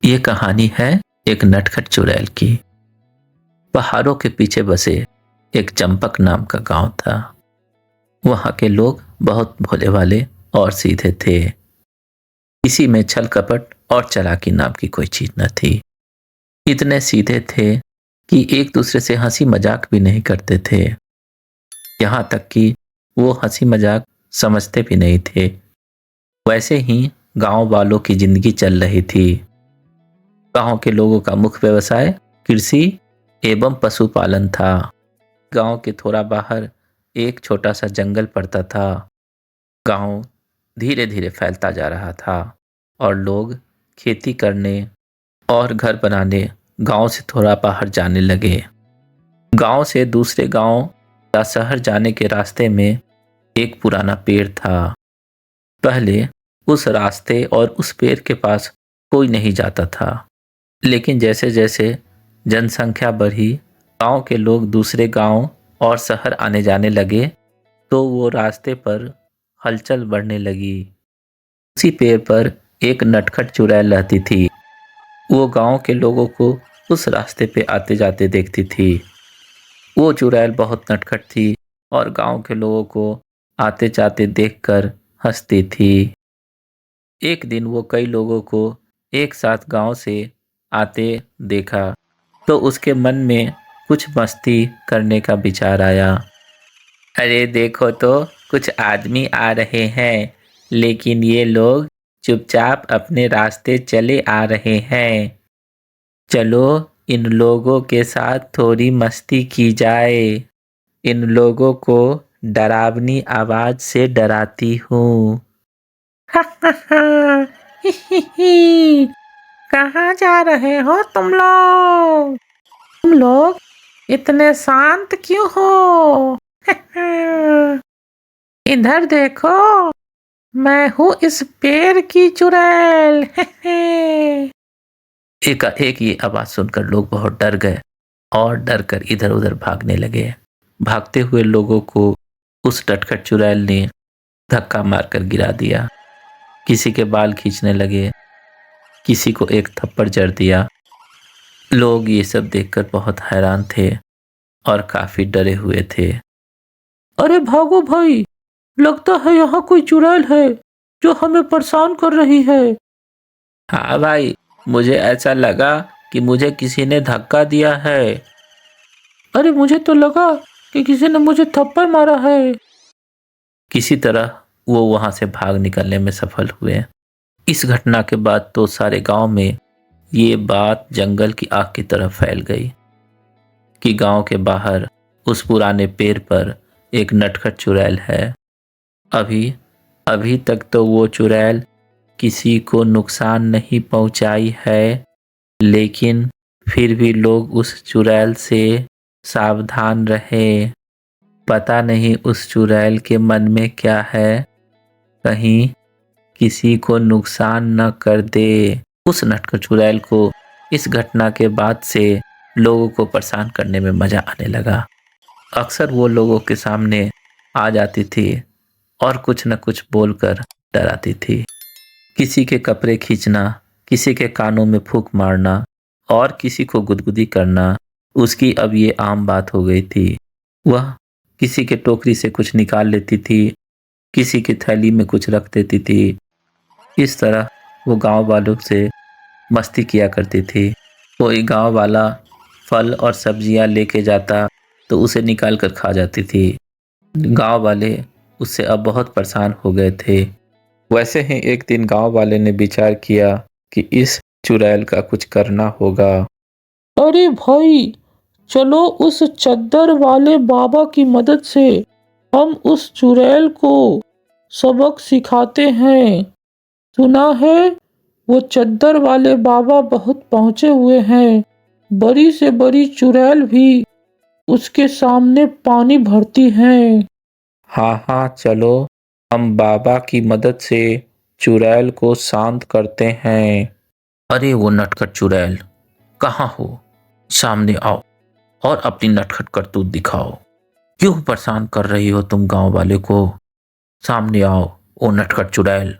ये कहानी है एक नटखट चुड़ैल की। पहाड़ों के पीछे बसे एक चंपक नाम का गांव था। वहां के लोग बहुत भोले वाले और सीधे थे। किसी में छल कपट और चालाकी नाम की कोई चीज न थी। इतने सीधे थे कि एक दूसरे से हंसी मजाक भी नहीं करते थे। यहाँ तक कि वो हंसी मजाक समझते भी नहीं थे। वैसे ही गांव वालों की जिंदगी चल रही थी। गांव के लोगों का मुख्य व्यवसाय कृषि एवं पशुपालन था। गांव के थोड़ा बाहर एक छोटा सा जंगल पड़ता था। गांव धीरे धीरे फैलता जा रहा था और लोग खेती करने और घर बनाने गांव से थोड़ा बाहर जाने लगे। गांव से दूसरे गांव या शहर जाने के रास्ते में एक पुराना पेड़ था। पहले उस रास्ते और उस पेड़ के पास कोई नहीं जाता था, लेकिन जैसे जैसे जनसंख्या बढ़ी, गांव के लोग दूसरे गांव और शहर आने जाने लगे, तो वो रास्ते पर हलचल बढ़ने लगी। उसी पेड़ पर एक नटखट चुड़ैल रहती थी। वो गांव के लोगों को उस रास्ते पे आते जाते देखती थी। वो चुड़ैल बहुत नटखट थी और गांव के लोगों को आते जाते देखकर हंसती थी। एक दिन वो कई लोगों को एक साथ गांव से आते देखा तो उसके मन में कुछ मस्ती करने का विचार आया। अरे देखो तो, कुछ आदमी आ रहे हैं, लेकिन ये लोग चुपचाप अपने रास्ते चले आ रहे हैं। चलो इन लोगों के साथ थोड़ी मस्ती की जाए। इन लोगों को डरावनी आवाज से डराती हूँ। ही ही ही। कहाँ जा रहे हो तुम लोग? तुम लोग इतने शांत क्यों हो? इधर देखो, मैं हूँ इस पेड़ की चुड़ैल। एकाएक ये आवाज सुनकर लोग बहुत डर गए और डर कर इधर उधर भागने लगे। भागते हुए लोगों को उस नटखट चुड़ैल ने धक्का मारकर गिरा दिया। किसी के बाल खींचने लगे, किसी को एक थप्पड़ जड़ दिया। लोग ये सब देखकर बहुत हैरान थे और काफी डरे हुए थे। अरे भागो भाई, लगता है यहाँ कोई चुड़ैल है जो हमें परेशान कर रही है। हाँ भाई, मुझे ऐसा लगा कि मुझे किसी ने धक्का दिया है। अरे मुझे तो लगा कि किसी ने मुझे थप्पड़ मारा है। किसी तरह वो वहां से भाग निकलने में सफल हुए। इस घटना के बाद तो सारे गांव में ये बात जंगल की आग की तरह फैल गई कि गांव के बाहर उस पुराने पेड़ पर एक नटखट चुड़ैल है। अभी अभी तक तो वो चुड़ैल किसी को नुकसान नहीं पहुंचाई है, लेकिन फिर भी लोग उस चुड़ैल से सावधान रहे। पता नहीं उस चुड़ैल के मन में क्या है, कहीं किसी को नुकसान न कर दे। उस नटखट चुड़ैल को इस घटना के बाद से लोगों को परेशान करने में मजा आने लगा। अक्सर वो लोगों के सामने आ जाती थी और कुछ न कुछ बोलकर डराती थी। किसी के कपड़े खींचना, किसी के कानों में फूंक मारना और किसी को गुदगुदी करना उसकी अब ये आम बात हो गई थी। वह किसी के टोकरी से कुछ निकाल लेती थी, किसी की थैली में कुछ रख देती थी। इस तरह वो गांव वालों से मस्ती किया करती थी। कोई गांव वाला फल और सब्जियां लेके जाता तो उसे निकाल कर खा जाती थी। गांव वाले उससे अब बहुत परेशान हो गए थे। वैसे ही एक दिन गांव वाले ने विचार किया कि इस चुड़ैल का कुछ करना होगा। अरे भाई, चलो उस चद्दर वाले बाबा की मदद से हम उस चुड़ैल को सबक सिखाते हैं। सुना है वो चद्दर वाले बाबा बहुत पहुंचे हुए हैं। बड़ी से बड़ी चुड़ैल भी उसके सामने पानी भरती हैं। हाँ हाँ, चलो हम बाबा की मदद से चुड़ैल को शांत करते हैं। अरे वो नटखट चुड़ैल, कहाँ हो? सामने आओ और अपनी नटखट करतूत दिखाओ। क्यों परेशान कर रही हो तुम गांव वाले को? सामने आओ ओ नटखट चुड़ैल।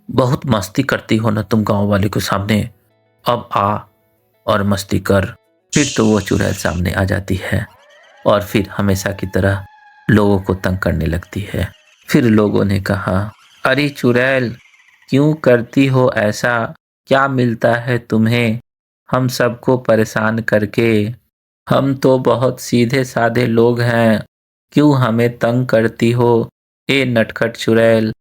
बहुत मस्ती करती हो ना तुम गांव वाले के सामने, अब आ और मस्ती कर। फिर तो वो चुड़ैल सामने आ जाती है और फिर हमेशा की तरह लोगों को तंग करने लगती है। फिर लोगों ने कहा, अरे चुड़ैल, क्यों करती हो ऐसा? क्या मिलता है तुम्हें हम सबको परेशान करके? हम तो बहुत सीधे साधे लोग हैं, क्यों हमें तंग करती हो? ए नटखट चुड़ैल!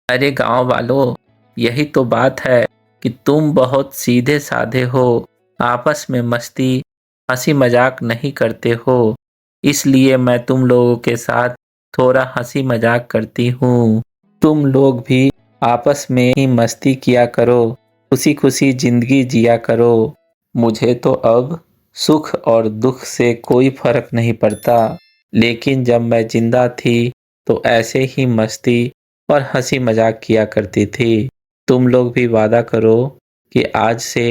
अरे गांव वालों, यही तो बात है कि तुम बहुत सीधे साधे हो, आपस में मस्ती हंसी मजाक नहीं करते हो, इसलिए मैं तुम लोगों के साथ थोड़ा हंसी मजाक करती हूँ। तुम लोग भी आपस में ही मस्ती किया करो, खुशी खुशी जिंदगी जिया करो। मुझे तो अब सुख और दुख से कोई फर्क नहीं पड़ता, लेकिन जब मैं जिंदा थी तो ऐसे ही मस्ती और हंसी मजाक किया करती थी। तुम लोग भी वादा करो कि आज से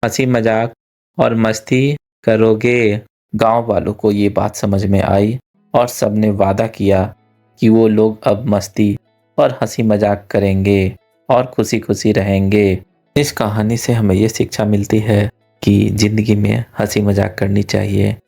हंसी मजाक और मस्ती करोगे। गांव वालों को ये बात समझ में आई और सबने वादा किया कि वो लोग अब मस्ती और हंसी मजाक करेंगे और खुशी खुशी रहेंगे। इस कहानी से हमें ये शिक्षा मिलती है कि जिंदगी में हंसी मजाक करनी चाहिए